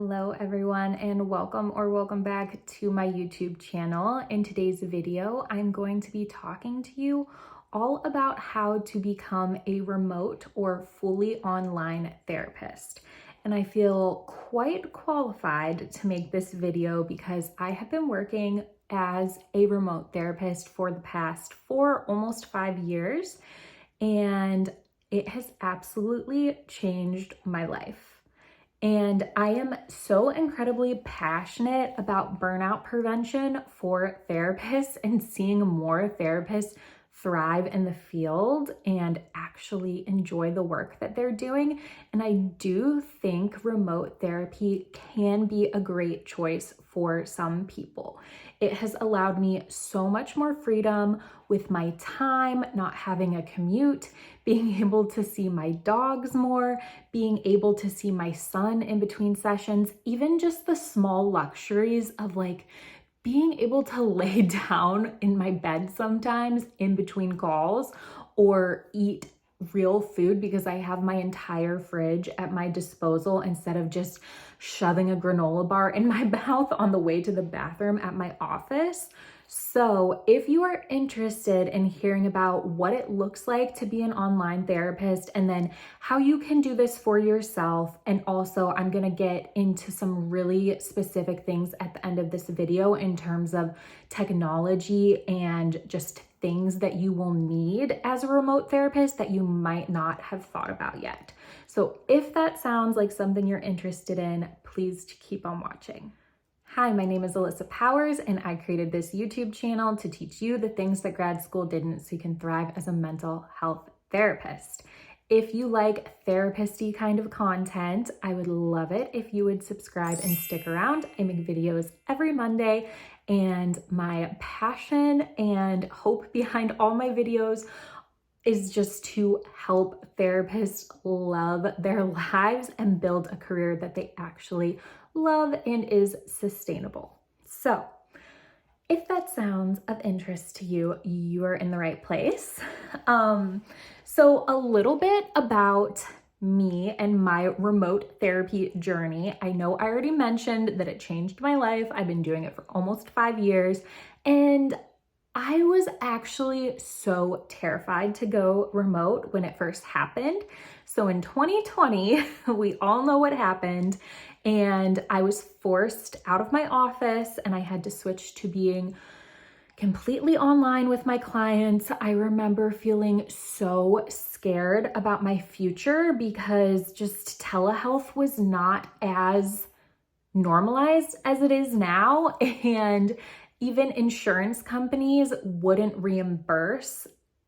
Hello everyone, and welcome back to my YouTube channel. In today's video, I'm going to be talking to you all about how to become a remote or fully online therapist. And I feel quite qualified to make this video because I have been working as a remote therapist for the past almost 5 years, and it has absolutely changed my life. And I am so incredibly passionate about burnout prevention for therapists and seeing more therapists thrive in the field and actually enjoy the work that they're doing. And I do think remote therapy can be a great choice for some people. It has allowed me so much more freedom with my time, not having a commute, being able to see my dogs more, being able to see my son in between sessions, even just the small luxuries of being able to lay down in my bed sometimes in between calls or eat real food because I have my entire fridge at my disposal instead of just shoving a granola bar in my mouth on the way to the bathroom at my office. So if you are interested in hearing about what it looks like to be an online therapist and then how you can do this for yourself, and also I'm going to get into some really specific things at the end of this video in terms of technology and just things that you will need as a remote therapist that you might not have thought about yet. So if that sounds like something you're interested in, please keep on watching. Hi, my name is Alyssa Powers, and I created this YouTube channel to teach you the things that grad school didn't so you can thrive as a mental health therapist. If you like therapist-y kind of content, I would love it if you would subscribe and stick around. I make videos every Monday, and my passion and hope behind all my videos is just to help therapists love their lives and build a career that they actually love and is sustainable. So if that sounds of interest to you, you are in the right place. So a little bit about me and my remote therapy journey. I know I already mentioned that it changed my life. I've been doing it for almost 5 years, and I was actually so terrified to go remote when it first happened. So in 2020, we all know what happened, and I was forced out of my office and I had to switch to being completely online with my clients. I remember feeling so scared about my future because just telehealth was not as normalized as it is now, and even insurance companies wouldn't reimburse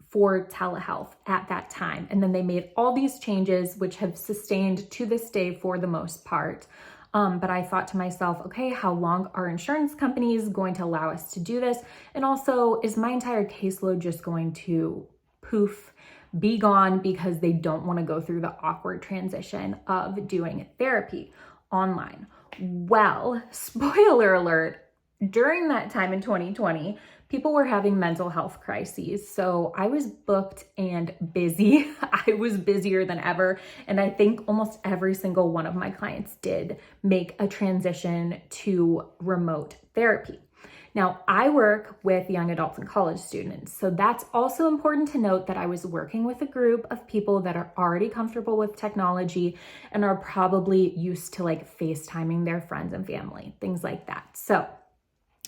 for telehealth at that time. And then they made all these changes, which have sustained to this day for the most part. But I thought to myself, okay, how long are insurance companies going to allow us to do this? And also, is my entire caseload just going to poof, be gone because they don't want to go through the awkward transition of doing therapy online? Well, spoiler alert, during that time in 2020, people were having mental health crises. So I was booked and busy. I was busier than ever. And I think almost every single one of my clients did make a transition to remote therapy. Now, I work with young adults and college students. So that's also important to note that I was working with a group of people that are already comfortable with technology and are probably used to FaceTiming their friends and family, things like that. So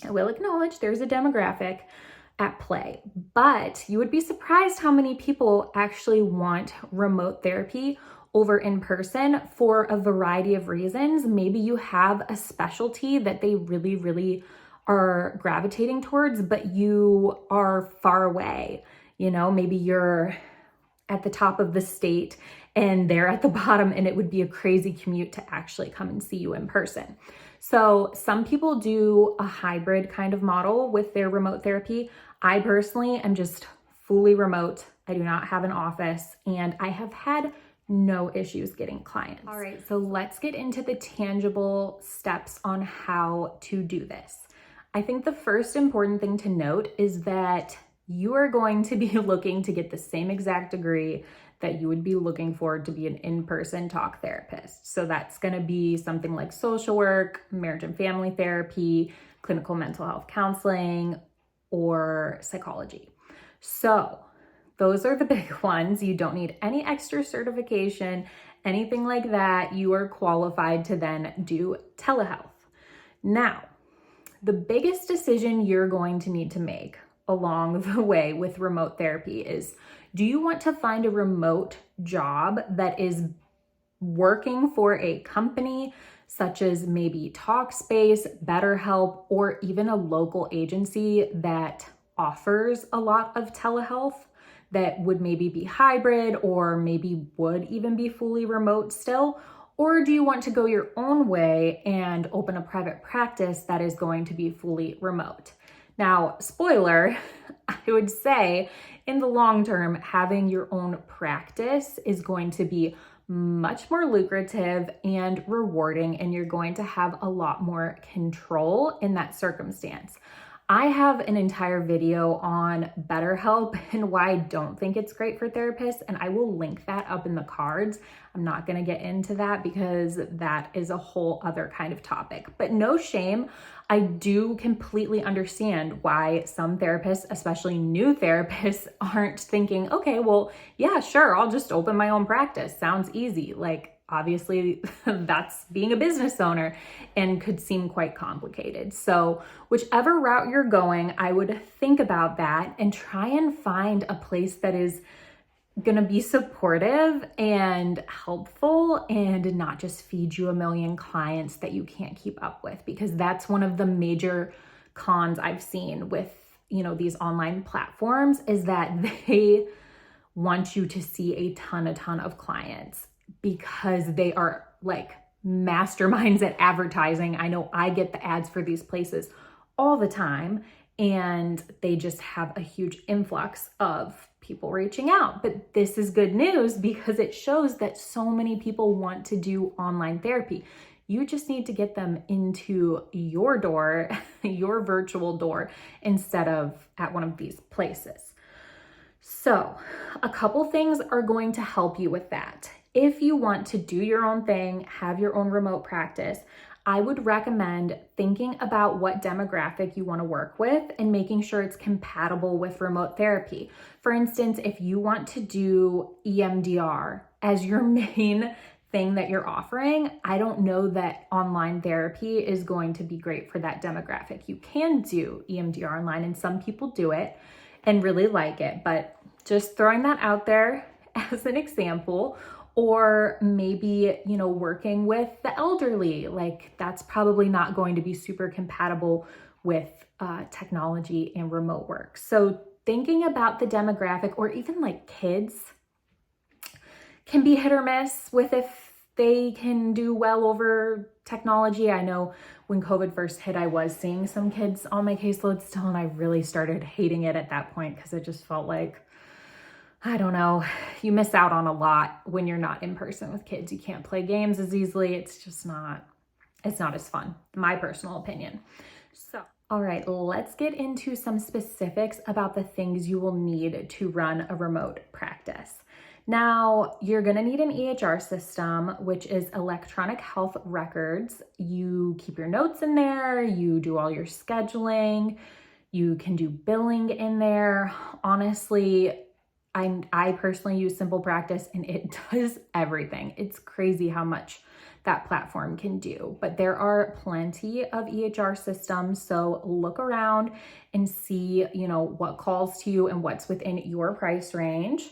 I will acknowledge there's a demographic at play, but you would be surprised how many people actually want remote therapy over in person for a variety of reasons. Maybe you have a specialty that they really, really are gravitating towards, but you are far away. Maybe you're at the top of the state and they're at the bottom, and it would be a crazy commute to actually come and see you in person. So some people do a hybrid kind of model with their remote therapy. I personally am just fully remote. I do not have an office, and I have had no issues getting clients. All right, so let's get into the tangible steps on how to do this. I think the first important thing to note is that you are going to be looking to get the same exact degree that you would be looking for to be an in-person talk therapist. So that's going to be something like social work, marriage and family therapy, clinical mental health counseling, or psychology. So those are the big ones. You don't need any extra certification, anything like that. You are qualified to then do telehealth. Now, the biggest decision you're going to need to make along the way with remote therapy is, do you want to find a remote job that is working for a company such as maybe Talkspace, BetterHelp, or even a local agency that offers a lot of telehealth that would maybe be hybrid or maybe would even be fully remote still? Or do you want to go your own way and open a private practice that is going to be fully remote? Now, spoiler, I would say in the long term, having your own practice is going to be much more lucrative and rewarding, and you're going to have a lot more control in that circumstance. I have an entire video on BetterHelp and why I don't think it's great for therapists, and I will link that up in the cards. I'm not going to get into that because that is a whole other kind of topic, but no shame. I do completely understand why some therapists, especially new therapists, aren't thinking, okay, well, yeah, sure, I'll just open my own practice. Sounds easy. Like, obviously, that's being a business owner and could seem quite complicated. So whichever route you're going, I would think about that and try and find a place that is going to be supportive and helpful and not just feed you a million clients that you can't keep up with, because that's one of the major cons I've seen with, these online platforms, is that they want you to see a ton of clients because they are like masterminds at advertising. I know I get the ads for these places all the time, and they just have a huge influx of people reaching out. But this is good news because it shows that so many people want to do online therapy. You just need to get them into your door, your virtual door, instead of at one of these places. So a couple things are going to help you with that. If you want to do your own thing, have your own remote practice, I would recommend thinking about what demographic you want to work with and making sure it's compatible with remote therapy. For instance, if you want to do EMDR as your main thing that you're offering, I don't know that online therapy is going to be great for that demographic. You can do EMDR online, and some people do it and really like it, but just throwing that out there as an example. Or maybe, working with the elderly, like that's probably not going to be super compatible with technology and remote work. So thinking about the demographic, or even like kids, can be hit or miss with if they can do well over technology. I know when COVID first hit, I was seeing some kids on my caseload still, and I really started hating it at that point because it just felt like, I don't know, you miss out on a lot when you're not in person with kids. You can't play games as easily. It's not as fun, my personal opinion. So, all right, let's get into some specifics about the things you will need to run a remote practice. Now, you're gonna need an EHR system, which is electronic health records. You keep your notes in there, you do all your scheduling, you can do billing in there. Honestly, I personally use Simple Practice and it does everything. It's crazy how much that platform can do, but there are plenty of EHR systems. So look around and see, what calls to you and what's within your price range.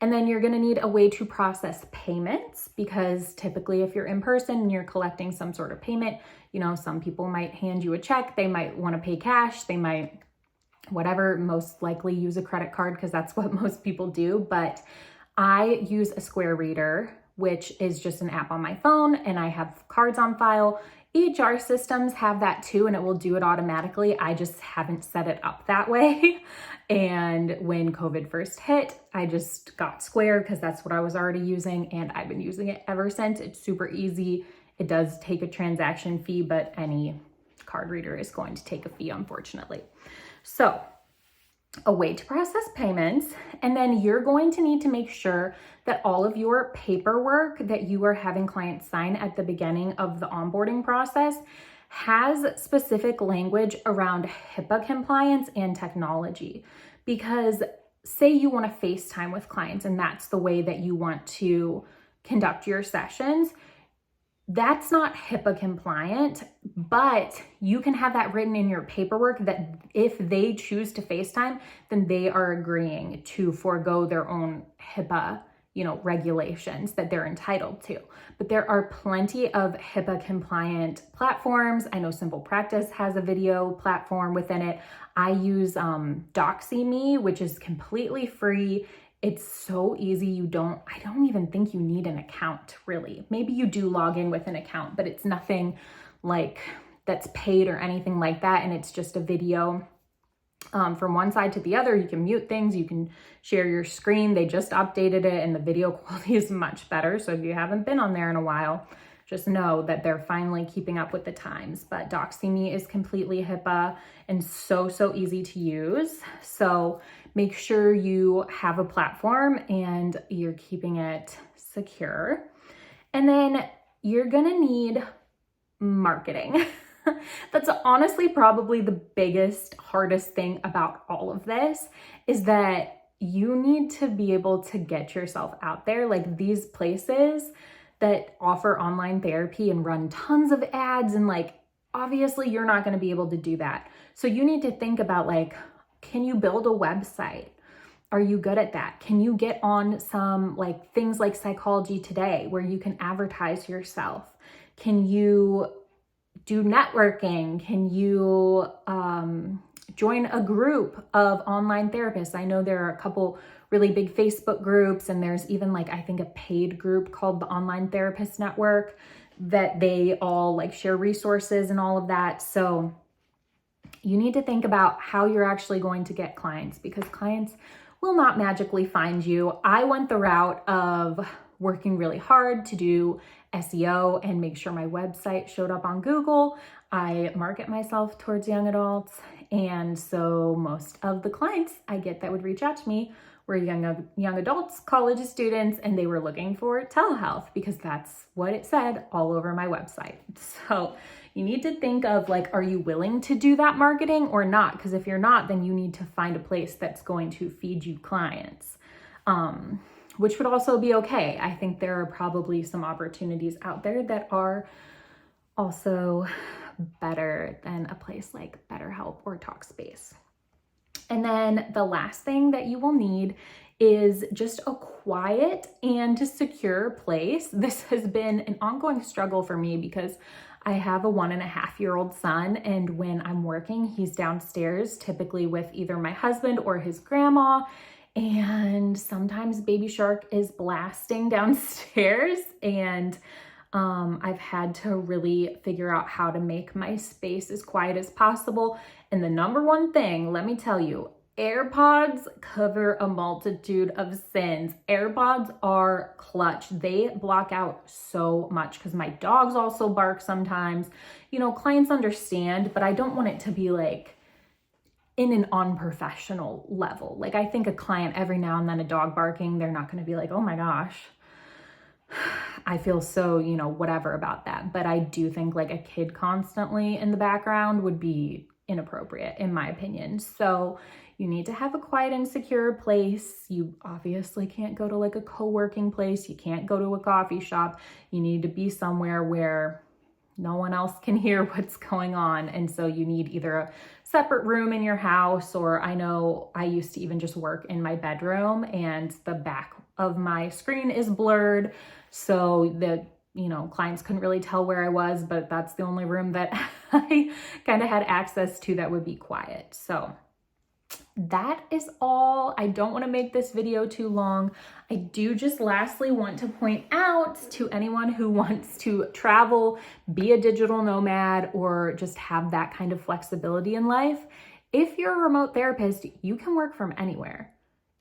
And then you're gonna need a way to process payments, because typically if you're in person and you're collecting some sort of payment, some people might hand you a check, they might wanna pay cash, they might whatever, most likely use a credit card because that's what most people do. But I use a Square Reader, which is just an app on my phone, and I have cards on file. EHR systems have that too, and it will do it automatically. I just haven't set it up that way. And when COVID first hit, I just got Square because that's what I was already using, and I've been using it ever since. It's super easy. It does take a transaction fee, but any card reader is going to take a fee, unfortunately. So a way to process payments, and then you're going to need to make sure that all of your paperwork that you are having clients sign at the beginning of the onboarding process has specific language around HIPAA compliance and technology. Because say you want to FaceTime with clients and that's the way that you want to conduct your sessions, that's not HIPAA compliant, but you can have that written in your paperwork that if they choose to FaceTime, then they are agreeing to forego their own HIPAA, regulations that they're entitled to. But there are plenty of HIPAA compliant platforms. I know Simple Practice has a video platform within it. I use DoxyMe, which is completely free. It's so easy. I don't even think you need an account, really. Maybe you do log in with an account, but it's nothing like that's paid or anything like that. And it's just a video from one side to the other. You can mute things, you can share your screen. They just updated it and the video quality is much better. So if you haven't been on there in a while, just know that they're finally keeping up with the times. But DoxyMe is completely HIPAA and so easy to use. So make sure you have a platform and you're keeping it secure. And then you're gonna need marketing. That's honestly probably the biggest, hardest thing about all of this is that you need to be able to get yourself out there. Like these places that offer online therapy and run tons of ads, and obviously you're not going to be able to do that. So you need to think about can you build a website? Are you good at that? Can you get on some things like Psychology Today where you can advertise yourself? Can you do networking? Can you join a group of online therapists? I know there are a couple really big Facebook groups, and there's even I think a paid group called the Online Therapist Network that they all share resources and all of that. So you need to think about how you're actually going to get clients, because clients will not magically find you. I went the route of working really hard to do SEO and make sure my website showed up on Google. I market myself towards young adults. And so most of the clients I get that would reach out to me were young adults, college students, and they were looking for telehealth because that's what it said all over my website. So you need to think of are you willing to do that marketing or not? Because if you're not, then you need to find a place that's going to feed you clients. Which would also be okay. I think there are probably some opportunities out there that are also better than a place like BetterHelp or Talkspace. And then the last thing that you will need is just a quiet and secure place. This has been an ongoing struggle for me because I have a 1.5-year-old son, and when I'm working, he's downstairs, typically with either my husband or his grandma. And sometimes Baby Shark is blasting downstairs, and I've had to really figure out how to make my space as quiet as possible. And the number one thing, let me tell you, AirPods cover a multitude of sins. AirPods are clutch. They block out so much because my dogs also bark sometimes. Clients understand, but I don't want it to be in an unprofessional level. I think a client every now and then a dog barking, they're not going to be oh my gosh, I feel so, whatever about that. But I do think a kid constantly in the background would be inappropriate in my opinion. So you need to have a quiet and secure place. You obviously can't go to a co-working place. You can't go to a coffee shop. You need to be somewhere where no one else can hear what's going on. And so you need either a separate room in your house, or I know I used to even just work in my bedroom and the back of my screen is blurred. So the clients couldn't really tell where I was, but that's the only room that I kind of had access to that would be quiet. So that is all. I don't want to make this video too long. I do just lastly want to point out to anyone who wants to travel, be a digital nomad, or just have that kind of flexibility in life. If you're a remote therapist, you can work from anywhere.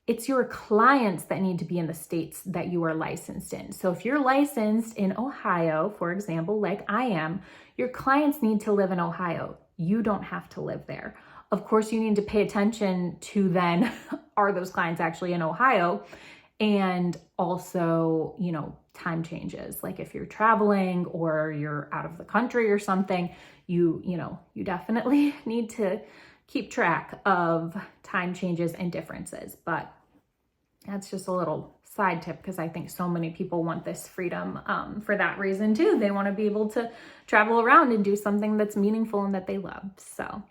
It's your clients that need to be in the states that you are licensed in. So if you're licensed in Ohio, for example, like I am, your clients need to live in Ohio. You don't have to live there. Of course, you need to pay attention to then, are those clients actually in Ohio? And also, time changes. Like if you're traveling or you're out of the country or something, you definitely need to keep track of time changes and differences. But that's just a little side tip, because I think so many people want this freedom for that reason too. They want to be able to travel around and do something that's meaningful and that they love. So,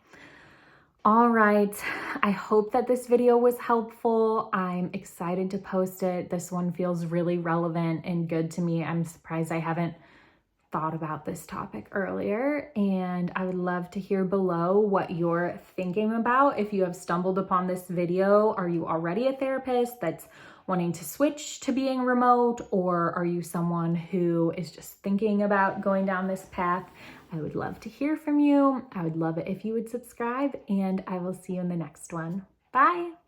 all right, I hope that this video was helpful. I'm excited to post it. This one feels really relevant and good to me. I'm surprised I haven't thought about this topic earlier, and I would love to hear below what you're thinking about. If you have stumbled upon this video, are you already a therapist that's wanting to switch to being remote, or are you someone who is just thinking about going down this path? I would love to hear from you. I would love it if you would subscribe, and I will see you in the next one. Bye.